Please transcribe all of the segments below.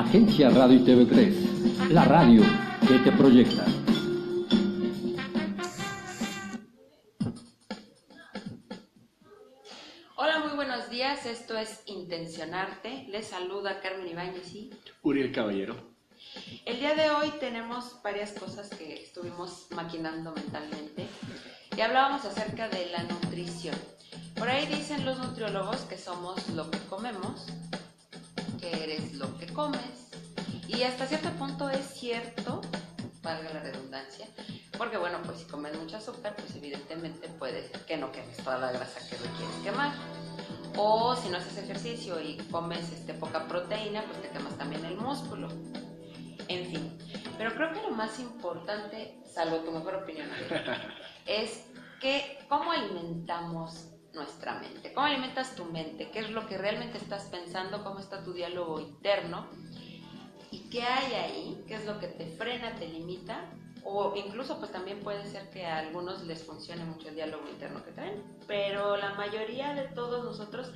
Agencia Radio y TV3, la radio que te proyecta. Hola, muy buenos días, esto es Intencionarte. Les saluda Carmen Ibáñez y Uriel Caballero. el día de hoy tenemos varias cosas que estuvimos maquinando mentalmente y hablábamos acerca de la nutrición. Por ahí dicen los nutriólogos que somos lo que comemos, que eres lo que comes, y hasta cierto punto es cierto, valga la redundancia, porque bueno, pues si comes mucho azúcar, pues evidentemente puede ser que no quemes toda la grasa que requieres quemar, o si no haces ejercicio y comes poca proteína, pues te quemas también el músculo, en fin. Pero creo que lo más importante, salvo tu mejor opinión, es que cómo alimentamos nuestra mente, cómo alimentas tu mente, qué es lo que realmente estás pensando, cómo está tu diálogo interno y qué hay ahí, qué es lo que te frena, te limita, o incluso pues también puede ser que a algunos les funcione mucho el diálogo interno que traen, pero la mayoría de todos nosotros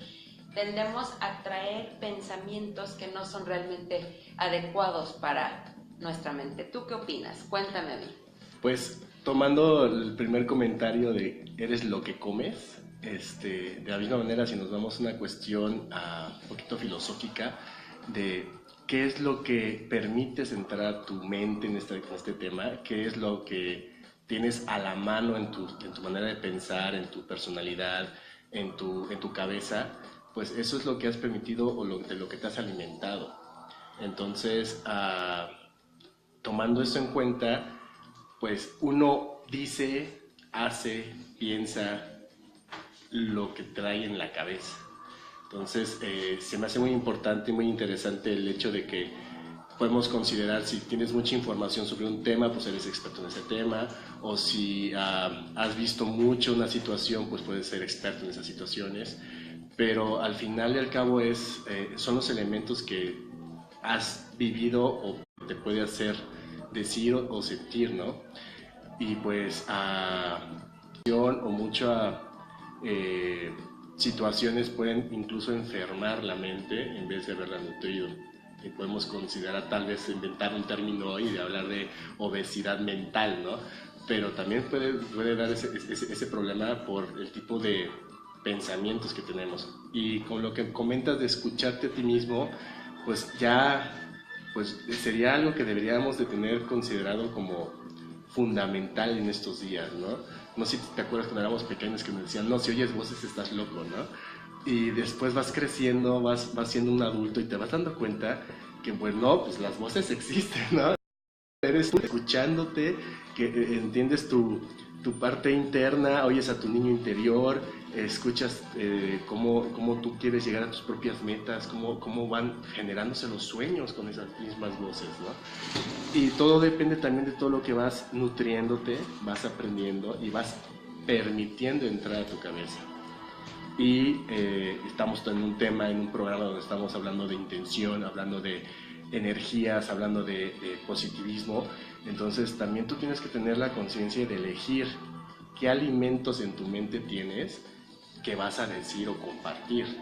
tendemos a traer pensamientos que no son realmente adecuados para nuestra mente. ¿Tú qué opinas? Cuéntame a mí. Pues tomando el primer comentario de eres lo que comes, de la misma manera si nos damos una cuestión un poquito filosófica de qué es lo que permites entrar tu mente en este tema, qué es lo que tienes a la mano en tu manera de pensar, en tu personalidad, en tu cabeza, pues eso es lo que has permitido o de lo que te has alimentado. Entonces, tomando eso en cuenta, pues uno dice, hace, piensa lo que trae en la cabeza. Entonces, se me hace muy importante y muy interesante el hecho de que podemos considerar si tienes mucha información sobre un tema, pues eres experto en ese tema, o si has visto mucho una situación, pues puedes ser experto en esas situaciones, pero al final y al cabo son los elementos que has vivido o te puede hacer decir o sentir, ¿no? Y pues o mucha situaciones pueden incluso enfermar la mente en vez de haberla nutrido. Y podemos considerar tal vez inventar un término hoy de hablar de obesidad mental, ¿no? Pero también puede dar ese problema por el tipo de pensamientos que tenemos. Y con lo que comentas de escucharte a ti mismo, pues ya pues sería algo que deberíamos de tener considerado como fundamental en estos días, ¿no? No sé si te acuerdas cuando éramos pequeños que nos decían, no, si oyes voces estás loco, ¿no? Y después vas creciendo, vas siendo un adulto y te vas dando cuenta que, bueno, pues las voces existen, ¿no? Eres tú escuchándote, que entiendes tu parte interna, oyes a tu niño interior, escuchas cómo tú quieres llegar a tus propias metas, cómo van generándose los sueños con esas mismas voces, ¿no? Y todo depende también de todo lo que vas nutriéndote, vas aprendiendo y vas permitiendo entrar a tu cabeza. Y estamos en un programa donde estamos hablando de intención, hablando de energías, hablando de positivismo. Entonces también tú tienes que tener la conciencia de elegir qué alimentos en tu mente tienes que vas a decir o compartir.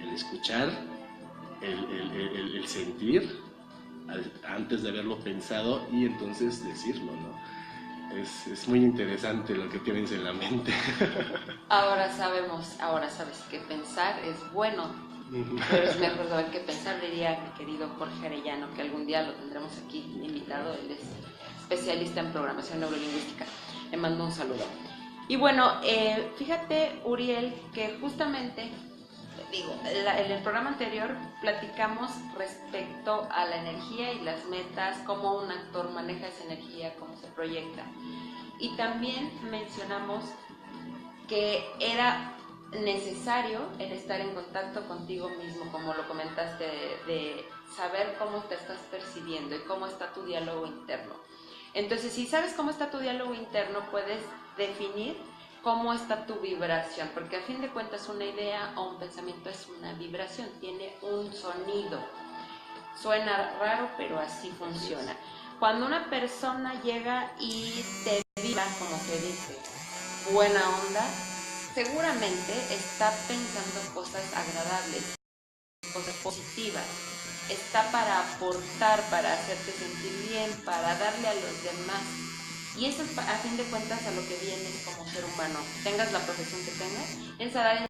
El escuchar, el sentir antes de haberlo pensado y entonces decirlo, ¿no? Es muy interesante lo que tienes en la mente. Ahora sabes que pensar es bueno, pero es mejor saber qué pensar, diría mi querido Jorge Arellano, que algún día lo tendremos aquí invitado. Él es especialista en programación neurolingüística. Le mando un saludo. Y bueno, fíjate, Uriel, que justamente, en el programa anterior platicamos respecto a la energía y las metas, cómo un actor maneja esa energía, cómo se proyecta. Y también mencionamos que era necesario el estar en contacto contigo mismo, como lo comentaste, de saber cómo te estás percibiendo y cómo está tu diálogo interno. Entonces, si sabes cómo está tu diálogo interno, puedes definir cómo está tu vibración, porque a fin de cuentas una idea o un pensamiento es una vibración, tiene un sonido. Suena raro, pero así funciona. Cuando una persona llega y te vibra, como se dice, buena onda, seguramente está pensando cosas agradables, cosas positivas. está para aportar, para hacerte sentir bien, para darle a los demás. Y eso es, a fin de cuentas, a lo que vienes como ser humano. Tengas la profesión que tengas, es a dar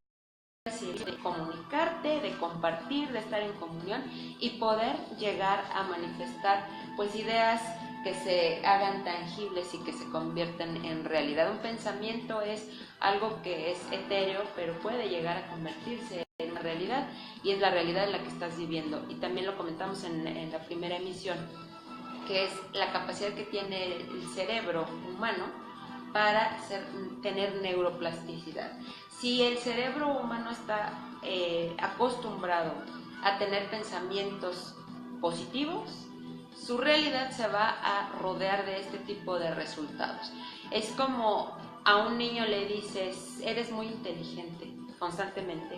de comunicarte, de compartir, de estar en comunión y poder llegar a manifestar pues ideas que se hagan tangibles y que se conviertan en realidad. Un pensamiento es algo que es etéreo, pero puede llegar a convertirse en una realidad, y es la realidad en la que estás viviendo. Y también lo comentamos en la primera emisión, que es la capacidad que tiene el cerebro humano para tener neuroplasticidad. Si el cerebro humano está acostumbrado a tener pensamientos positivos, su realidad se va a rodear de este tipo de resultados. Es como a un niño le dices, eres muy inteligente, constantemente,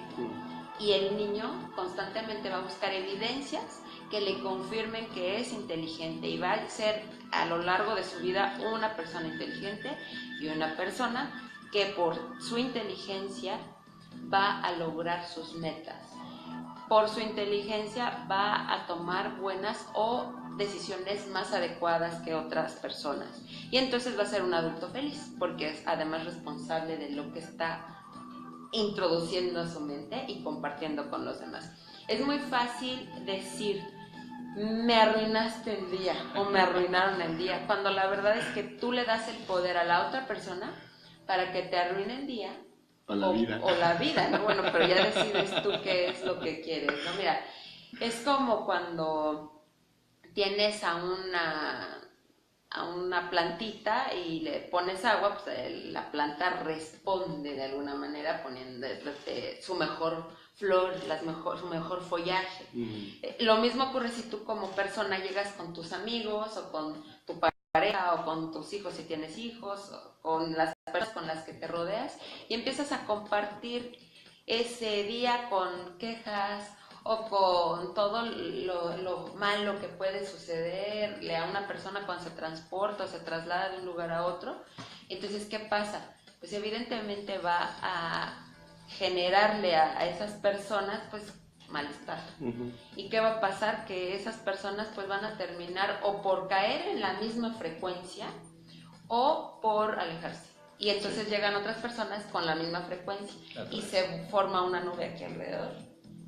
y el niño constantemente va a buscar evidencias que le confirmen que es inteligente, y va a ser a lo largo de su vida una persona inteligente y una persona que por su inteligencia va a lograr sus metas. Por su inteligencia va a tomar buenas o decisiones más adecuadas que otras personas. Y entonces va a ser un adulto feliz, porque es además responsable de lo que está introduciendo a su mente y compartiendo con los demás. Es muy fácil decir, me arruinaste el día o me arruinaron el día, cuando la verdad es que tú le das el poder a la otra persona para que te arruine el día o la vida, ¿no? Bueno, pero ya decides tú qué es lo que quieres, ¿no? Mira, es como cuando tienes a una plantita y le pones agua, pues la planta responde de alguna manera poniendo su mejor flor, su mejor follaje. Lo mismo ocurre si tú como persona llegas con tus amigos o con tu pareja o con tus hijos si tienes hijos, o con las personas con las que te rodeas, y empiezas a compartir ese día con quejas o con todo lo malo que puede sucederle a una persona cuando se transporta o se traslada de un lugar a otro. Entonces, ¿qué pasa? Pues evidentemente va a generarle a esas personas pues malestar. ¿Y qué va a pasar? Que esas personas pues van a terminar o por caer en la misma frecuencia o por alejarse. Y entonces llegan otras personas con la misma frecuencia y se forma una nube aquí alrededor.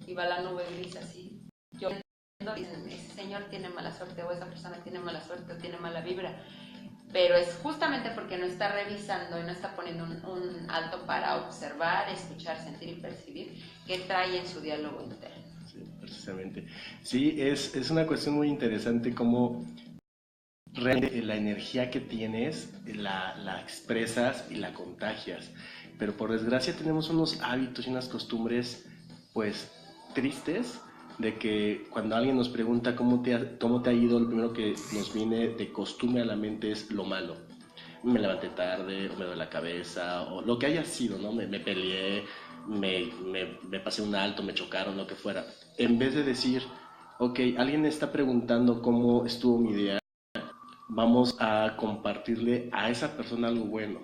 Y va la nube gris así. Yo dicen, ese señor tiene mala suerte, o esa persona tiene mala suerte, o tiene mala vibra. Pero es justamente porque no está revisando y no está poniendo un alto para observar, escuchar, sentir y percibir que trae en su diálogo interno. Sí, precisamente. Sí, es una cuestión muy interesante cómo realmente la energía que tienes la expresas y la contagias. Pero por desgracia tenemos unos hábitos y unas costumbres pues tristes, de que cuando alguien nos pregunta cómo te ha ido, lo primero que nos viene de costumbre a la mente es lo malo. Me levanté tarde, o me duele la cabeza, o lo que haya sido, ¿no? Me peleé, me pasé un alto, me chocaron, lo que fuera. En vez de decir, ok, alguien está preguntando cómo estuvo mi día, vamos a compartirle a esa persona algo bueno.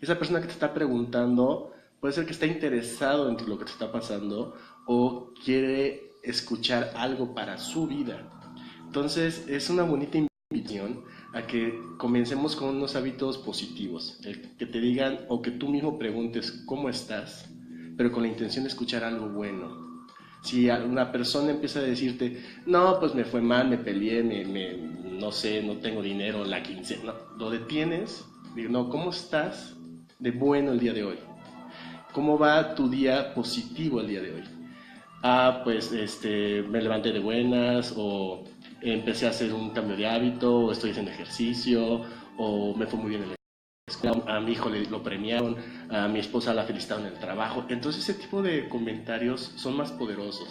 Esa persona que te está preguntando puede ser que está interesado en lo que te está pasando o quiere escuchar algo para su vida. Entonces es una bonita invitación a que comencemos con unos hábitos positivos, el que te digan o que tú mismo preguntes cómo estás, pero con la intención de escuchar algo bueno. Si una persona empieza a decirte, no, pues me fue mal, me peleé, no sé, no tengo dinero, la quincena, no, lo detienes, digo, no, ¿cómo estás de bueno el día de hoy? ¿Cómo va tu día positivo el día de hoy? Pues me levanté de buenas, o empecé a hacer un cambio de hábito, o estoy haciendo ejercicio, o me fue muy bien en la escuela, a mi hijo lo premiaron, a mi esposa la felicitaron en el trabajo. Entonces ese tipo de comentarios son más poderosos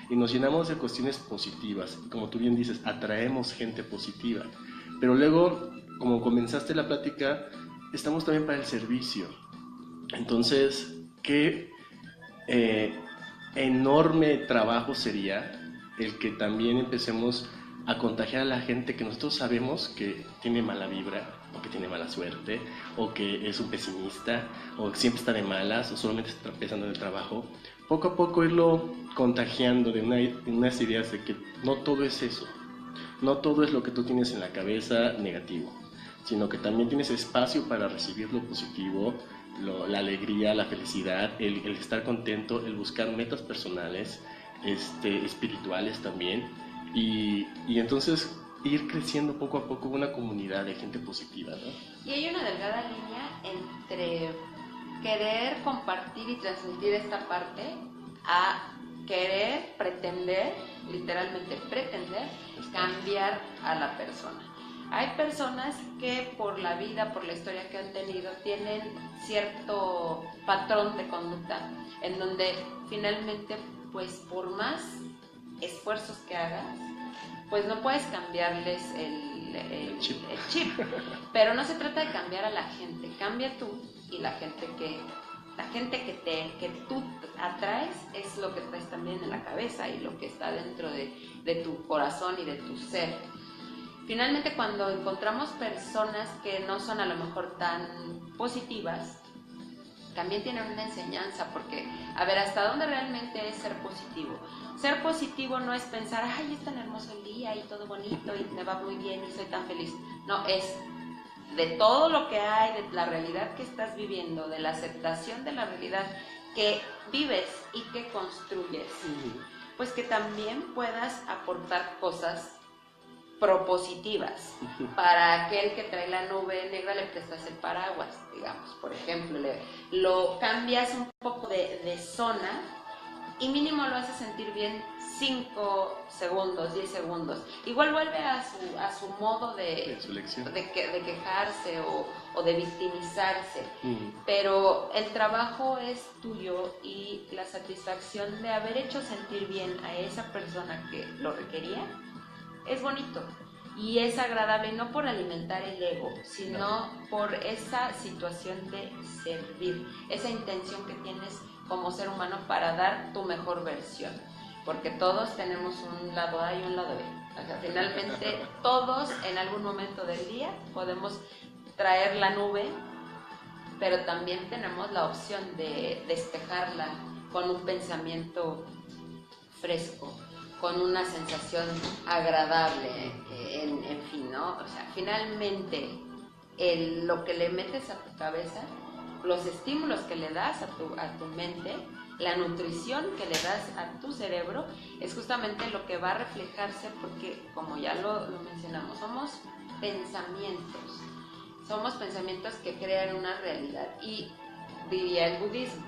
y nos llenamos de cuestiones positivas. Como tú bien dices, atraemos gente positiva. Pero luego, como comenzaste la plática, estamos también para el servicio. Entonces, qué enorme trabajo sería el que también empecemos a contagiar a la gente que nosotros sabemos que tiene mala vibra, o que tiene mala suerte, o que es un pesimista, o que siempre está de malas, o solamente está pensando en el trabajo. Poco a poco irlo contagiando de unas ideas de que no todo es eso, no todo es lo que tú tienes en la cabeza negativo, sino que también tienes espacio para recibir lo positivo, la alegría, la felicidad, el estar contento, el buscar metas personales, espirituales también, y entonces ir creciendo poco a poco una comunidad de gente positiva, ¿no? Y hay una delgada línea entre querer compartir y transmitir esta parte a querer pretender, literalmente pretender, cambiar a la persona. Hay personas que por la vida, por la historia que han tenido, tienen cierto patrón de conducta en donde finalmente, pues por más esfuerzos que hagas, pues no puedes cambiarles el chip. Pero no se trata de cambiar a la gente, cambia tú, y la gente que tú atraes es lo que traes también en la cabeza y lo que está dentro de tu corazón y de tu ser. Finalmente, cuando encontramos personas que no son a lo mejor tan positivas, también tienen una enseñanza, porque, a ver, ¿hasta dónde realmente es ser positivo? Ser positivo no es pensar, ay, es tan hermoso el día y todo bonito y me va muy bien y soy tan feliz. No, es de todo lo que hay, de la realidad que estás viviendo, de la aceptación de la realidad que vives y que construyes, pues que también puedas aportar cosas propositivas. Para aquel que trae la nube negra le prestas el paraguas, digamos, por ejemplo, lo cambias un poco de zona y mínimo lo haces sentir bien 5 segundos, 10 segundos. Igual vuelve a su modo de quejarse o de victimizarse. Pero el trabajo es tuyo y la satisfacción de haber hecho sentir bien a esa persona que lo requería es bonito y es agradable, no por alimentar el ego, sino por esa situación de servir, esa intención que tienes como ser humano para dar tu mejor versión, porque todos tenemos un lado A y un lado B. O sea, finalmente todos en algún momento del día podemos traer la nube, pero también tenemos la opción de despejarla con un pensamiento fresco, con una sensación agradable, en fin, ¿no? O sea, finalmente lo que le metes a tu cabeza, los estímulos que le das a tu mente, la nutrición que le das a tu cerebro, es justamente lo que va a reflejarse, porque como ya lo mencionamos, somos pensamientos que crean una realidad, y diría el budismo,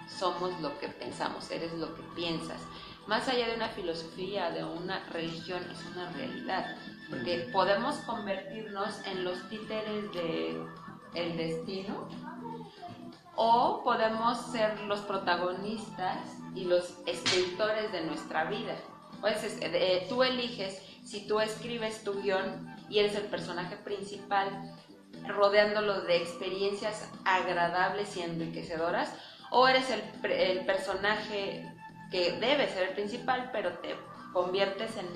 somos lo que pensamos, eres lo que piensas. Más allá de una filosofía, de una religión, es una realidad, porque podemos convertirnos en los títeres del destino, o podemos ser los protagonistas y los escritores de nuestra vida. Pues tú eliges si tú escribes tu guión y eres el personaje principal, rodeándolo de experiencias agradables y enriquecedoras, o eres el personaje que debe ser el principal, pero te conviertes en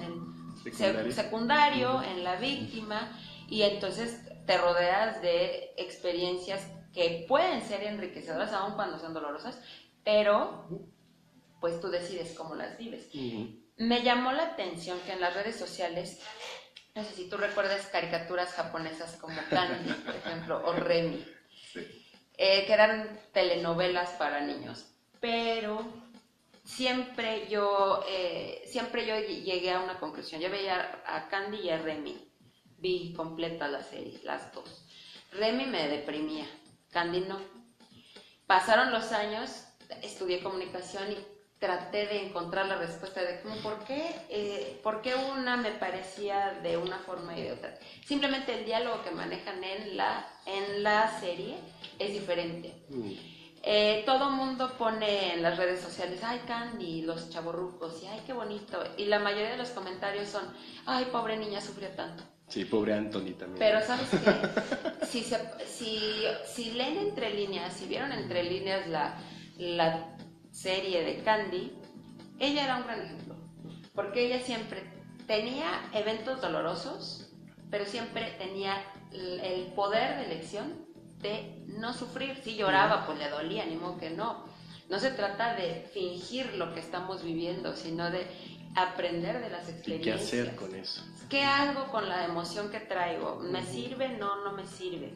el secundario, en la víctima, y entonces te rodeas de experiencias que pueden ser enriquecedoras aun cuando sean dolorosas, pero pues tú decides cómo las vives. Me llamó la atención que en las redes sociales, no sé si tú recuerdas caricaturas japonesas como Candy, por ejemplo, o Remy, que eran telenovelas para niños, pero siempre yo llegué a una conclusión. Yo veía a Candy y a Remy, vi completa la serie, las dos. Remy me deprimía, Candy no. Pasaron los años, estudié comunicación y traté de encontrar la respuesta de por qué una me parecía de una forma y de otra. Simplemente el diálogo que manejan en la serie es diferente. Todo mundo pone en las redes sociales, ay, Candy, los chavorrucos, y ay, qué bonito. Y la mayoría de los comentarios son, ay, pobre niña, sufrió tanto. Sí, pobre Anthony también. Pero ¿sabes qué? Si leen entre líneas, si vieron entre líneas la serie de Candy, ella era un gran ejemplo, porque ella siempre tenía eventos dolorosos, pero siempre tenía el poder de elección de no sufrir. Si lloraba, pues le dolía, ni modo que no. No se trata de fingir lo que estamos viviendo, sino de aprender de las experiencias. ¿Y qué hacer con eso? ¿Qué hago con la emoción que traigo? ¿Me sirve? No, no me sirve.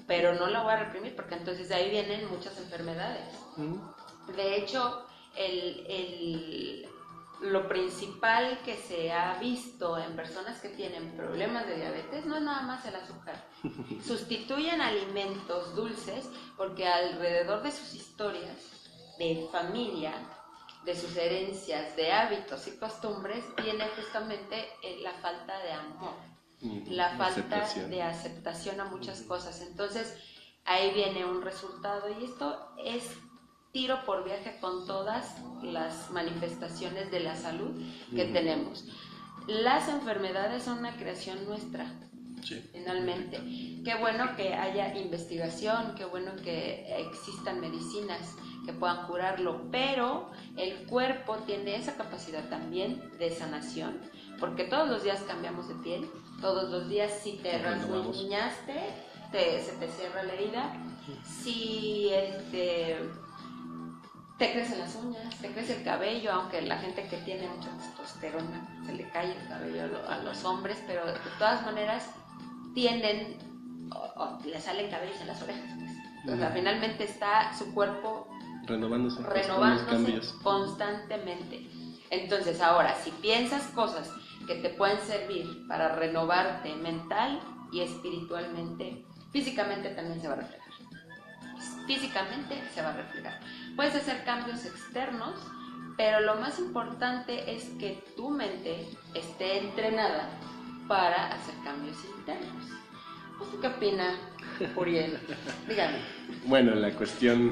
Pero no la voy a reprimir, porque entonces de ahí vienen muchas enfermedades. De hecho, lo principal que se ha visto en personas que tienen problemas de diabetes no es nada más el azúcar. Sustituyen alimentos dulces porque alrededor de sus historias de familia, de sus herencias, de hábitos y costumbres, viene justamente la falta de amor, la falta de aceptación a muchas cosas. Entonces, ahí viene un resultado, y esto es tiro por viaje con todas las manifestaciones de la salud que tenemos. Las enfermedades son una creación nuestra, finalmente. Qué bueno que haya investigación, qué bueno que existan medicinas que puedan curarlo, pero el cuerpo tiene esa capacidad también de sanación, porque todos los días cambiamos de piel, todos los días si te rasguñaste, se te cierra la herida, si te crecen las uñas, te crece el cabello, aunque la gente que tiene mucha testosterona se le cae el cabello a los hombres, pero de todas maneras tienden, o le salen cabellos en las orejas, pues. O sea, finalmente está su cuerpo renovándose constantemente. Entonces, ahora, si piensas cosas que te pueden servir para renovarte mental y espiritualmente, físicamente también se va a reflejar. Físicamente se va a reflejar. Puedes hacer cambios externos, pero lo más importante es que tu mente esté entrenada para hacer cambios internos. ¿Usted qué opina, Uriel? Dígame. Bueno, la cuestión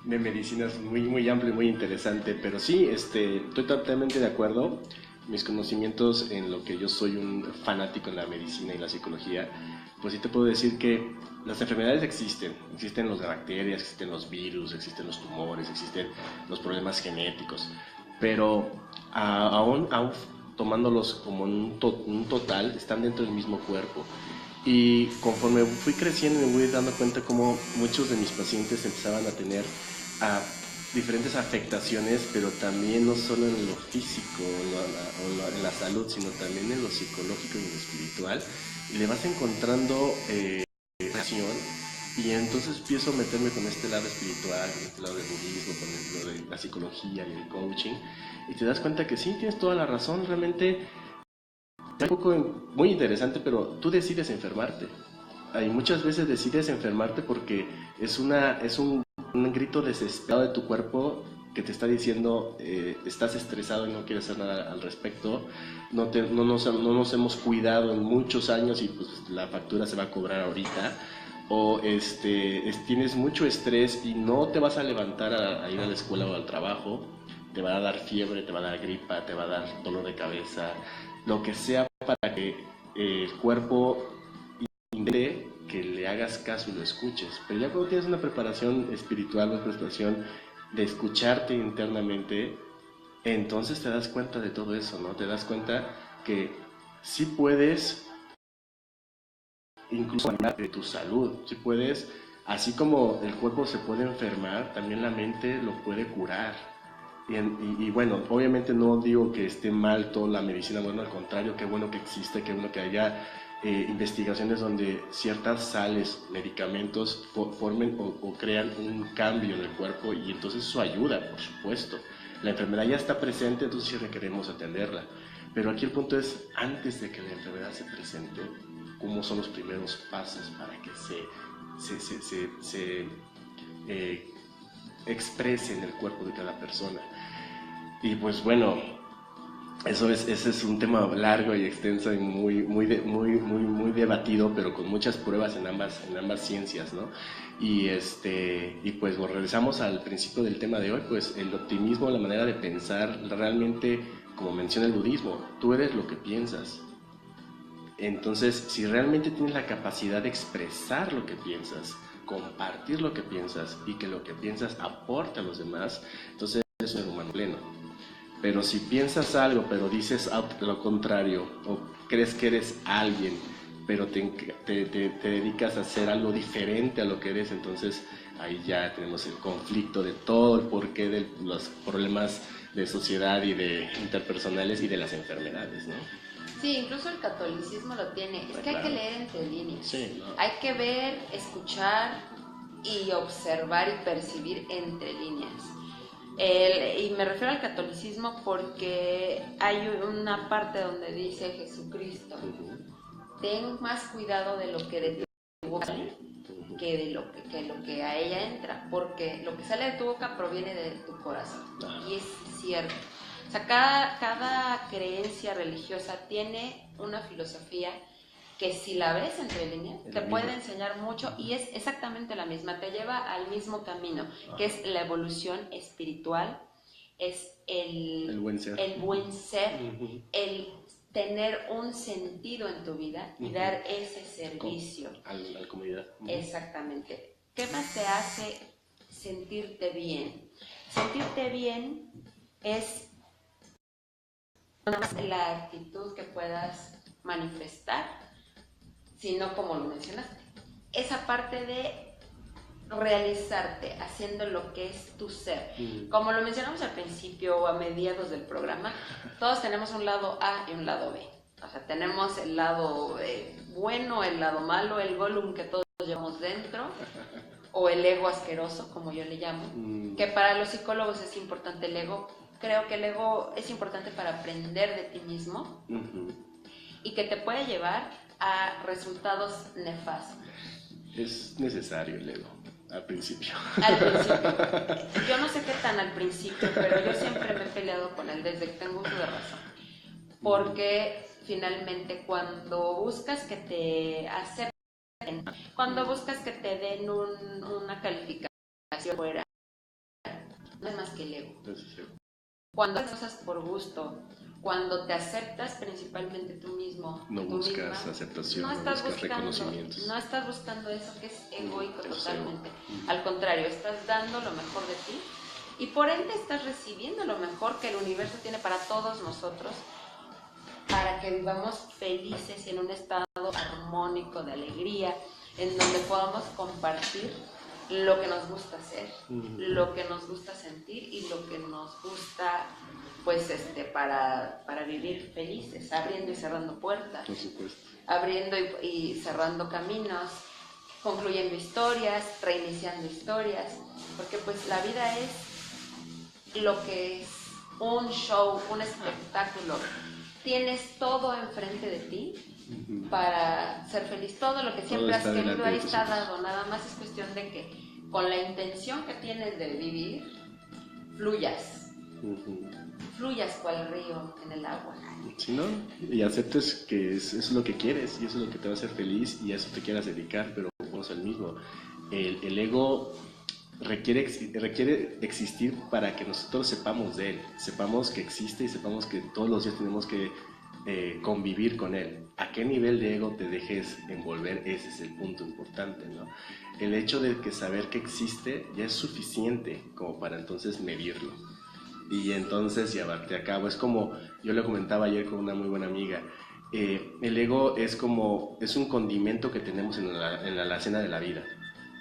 de medicina es muy, muy amplia y muy interesante, pero sí, estoy totalmente de acuerdo. Mis conocimientos en lo que yo soy un fanático en la medicina y la psicología, pues sí te puedo decir que las enfermedades existen las bacterias, existen los virus, existen los tumores, existen los problemas genéticos, pero aún tomándolos como un total, están dentro del mismo cuerpo. Y conforme fui creciendo me voy dando cuenta como muchos de mis pacientes empezaban a tener diferentes afectaciones, pero también no solo en lo físico o en la salud, sino también en lo psicológico y en lo espiritual, y le vas encontrando relación, y entonces empiezo a meterme con este lado espiritual, con este lado del budismo, con lo de la psicología y el coaching, y te das cuenta que sí, tienes toda la razón, realmente es un poco muy interesante, pero tú decides enfermarte. Hay muchas veces decides enfermarte porque es un grito desesperado de tu cuerpo que te está diciendo estás estresado y no quieres hacer nada al respecto, no nos hemos cuidado en muchos años y pues la factura se va a cobrar ahorita, o tienes mucho estrés y no te vas a levantar a ir a la escuela o al trabajo, te va a dar fiebre, te va a dar gripa, te va a dar dolor de cabeza, lo que sea para que el cuerpo intente que le hagas caso y lo escuches. Pero ya cuando tienes una preparación espiritual, una preparación de escucharte internamente, entonces te das cuenta de todo eso, ¿no? Te das cuenta que sí puedes incluso hablar de tu salud, sí puedes, así como el cuerpo se puede enfermar, también la mente lo puede curar. Y bueno, obviamente no digo que esté mal toda la medicina, bueno, al contrario, qué bueno que existe, qué bueno que haya investigaciones donde ciertas sales, medicamentos formen o crean un cambio en el cuerpo, y entonces eso ayuda, por supuesto. La enfermedad ya está presente, entonces sí requerimos atenderla. Pero aquí el punto es, antes de que la enfermedad se presente, ¿cómo son los primeros pasos para que se exprese en el cuerpo de cada persona? Y pues bueno, ese es un tema largo y extenso y muy debatido, pero con muchas pruebas en ambas ciencias, ¿no? Y pues regresamos al principio del tema de hoy, pues el optimismo, la manera de pensar, realmente, como menciona el budismo, tú eres lo que piensas. Entonces, si realmente tienes la capacidad de expresar lo que piensas, compartir lo que piensas y que lo que piensas aporte a los demás, entonces eres un humano pleno. Pero si piensas algo, pero dices lo contrario, o crees que eres alguien pero te dedicas a hacer algo diferente a lo que eres, entonces ahí ya tenemos el conflicto de todo el porqué de los problemas de sociedad y de interpersonales y de las enfermedades, ¿no? Sí, incluso el catolicismo lo tiene. Es que hay que leer entre líneas. Sí, ¿no? Hay que ver, escuchar y observar y percibir entre líneas. Y me refiero al catolicismo porque hay una parte donde dice Jesucristo, ten más cuidado de lo que de tu boca sale que de lo que a ella entra, porque lo que sale de tu boca proviene de tu corazón. Y es cierto. O sea, cada creencia religiosa tiene una filosofía que si la ves entre líneas te puede enseñar mucho y es exactamente la misma, te lleva al mismo camino, que es la evolución espiritual, es el buen ser, el tener un sentido en tu vida y dar ese servicio a la comunidad. Exactamente. ¿Qué más te hace sentirte bien? Sentirte bien es no más la actitud que puedas manifestar, sino como lo mencionaste, esa parte de realizarte haciendo lo que es tu ser. Como lo mencionamos al principio o a mediados del programa, todos tenemos un lado A y un lado B. O sea, tenemos el lado bueno, el lado malo, el Gollum que todos llevamos dentro, o el ego asqueroso, como yo le llamo, que para los psicólogos es importante el ego. Creo que el ego es importante para aprender de ti mismo y que te puede llevar a resultados nefastos. Es necesario el ego, al principio. Al principio. Yo no sé qué tan al principio, pero yo siempre me he peleado con él desde que tengo uso de razón. Porque finalmente cuando buscas que te acepten, cuando buscas que te den una calificación fuera, no es más que el ego. Cuando haces cosas por gusto, cuando te aceptas principalmente tú mismo, no buscas misma, aceptación, no buscas reconocimientos. No estás buscando eso que es egoico totalmente. Al contrario, estás dando lo mejor de ti y por ende estás recibiendo lo mejor que el universo tiene para todos nosotros, para que vivamos felices y en un estado armónico de alegría, en donde podamos compartir lo que nos gusta hacer, lo que nos gusta sentir y lo que nos gusta, pues, para vivir felices, abriendo y cerrando puertas, por supuesto, abriendo y cerrando caminos, concluyendo historias, reiniciando historias, porque pues la vida es lo que es un show, un espectáculo. Tienes todo enfrente de ti para ser feliz. Todo lo que siempre has querido ahí está dado. Nada más es cuestión de que con la intención que tienes de vivir, fluyas. Fluyas cual río en el agua. Sí, ¿no? Y aceptes que eso es lo que quieres y eso es lo que te va a hacer feliz y a eso te quieras dedicar, pero vamos al mismo. El ego requiere existir para que nosotros sepamos de él, sepamos que existe y sepamos que todos los días tenemos que convivir con él. ¿A qué nivel de ego te dejes envolver? Ese es el punto importante, ¿no? El hecho de que saber que existe ya es suficiente como para entonces medirlo y entonces llevarte a cabo. Es como, yo lo comentaba ayer con una muy buena amiga, el ego es un condimento que tenemos en la alacena de la vida.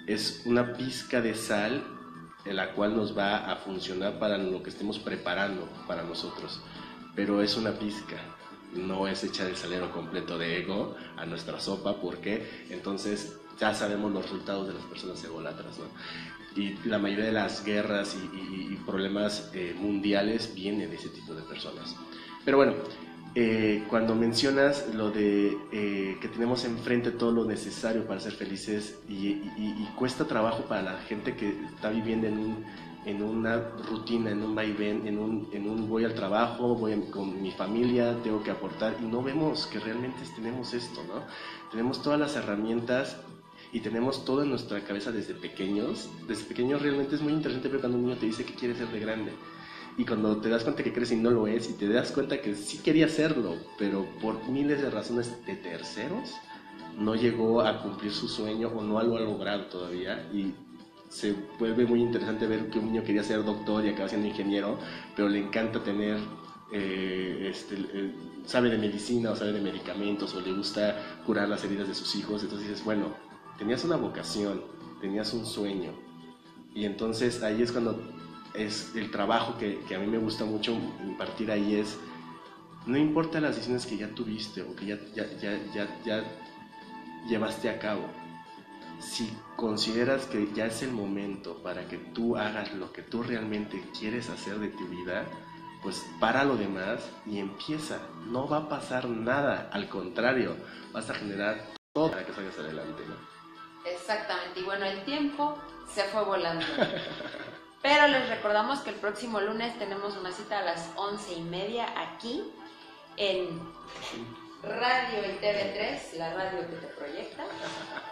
Es una pizca de sal en la cual nos va a funcionar para lo que estemos preparando para nosotros, pero es una pizca, no es echar el salero completo de ego a nuestra sopa, porque entonces ya sabemos los resultados de las personas ególatras, ¿no? Y la mayoría de las guerras y problemas mundiales vienen de ese tipo de personas. Pero bueno, cuando mencionas lo de que tenemos enfrente todo lo necesario para ser felices y cuesta trabajo para la gente que está viviendo en una rutina, en un vaivén, en un voy al trabajo, con mi familia, tengo que aportar y no vemos que realmente tenemos esto, ¿no? Tenemos todas las herramientas y tenemos todo en nuestra cabeza desde pequeños. Desde pequeños realmente es muy interesante ver cuando un niño te dice que quiere ser de grande. Y cuando te das cuenta que crees y no lo es, y te das cuenta que sí quería hacerlo, pero por miles de razones de terceros, no llegó a cumplir su sueño o no lo ha logrado todavía. Y se vuelve muy interesante ver que un niño quería ser doctor y acaba siendo ingeniero, pero le encanta tener sabe de medicina o sabe de medicamentos o le gusta curar las heridas de sus hijos. Entonces dices, bueno, tenías una vocación, tenías un sueño. Y entonces ahí es cuando es el trabajo que a mí me gusta mucho impartir ahí es, no importa las decisiones que ya tuviste o que ya llevaste a cabo, si consideras que ya es el momento para que tú hagas lo que tú realmente quieres hacer de tu vida, pues para lo demás y empieza. No va a pasar nada, al contrario, vas a generar todo para que salgas adelante, ¿no? Exactamente, y bueno, el tiempo se fue volando. Pero les recordamos que el próximo lunes tenemos una cita a las 11:30 aquí en Radio y TV3, la radio que te proyecta.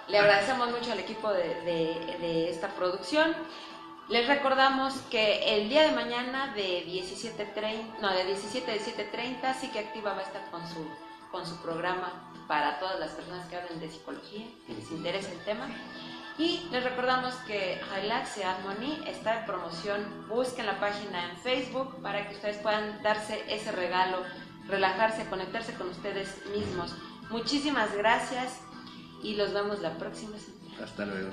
Le agradecemos mucho al equipo de esta producción. Les recordamos que el día de mañana de 17 a 7:30 sí que Activa va a estar con su programa para todas las personas que hablen de psicología, que les interesa el tema. Y les recordamos que Relax y Harmony está en promoción. Busquen la página en Facebook para que ustedes puedan darse ese regalo, relajarse, conectarse con ustedes mismos. Muchísimas gracias y los vemos la próxima semana. Hasta luego.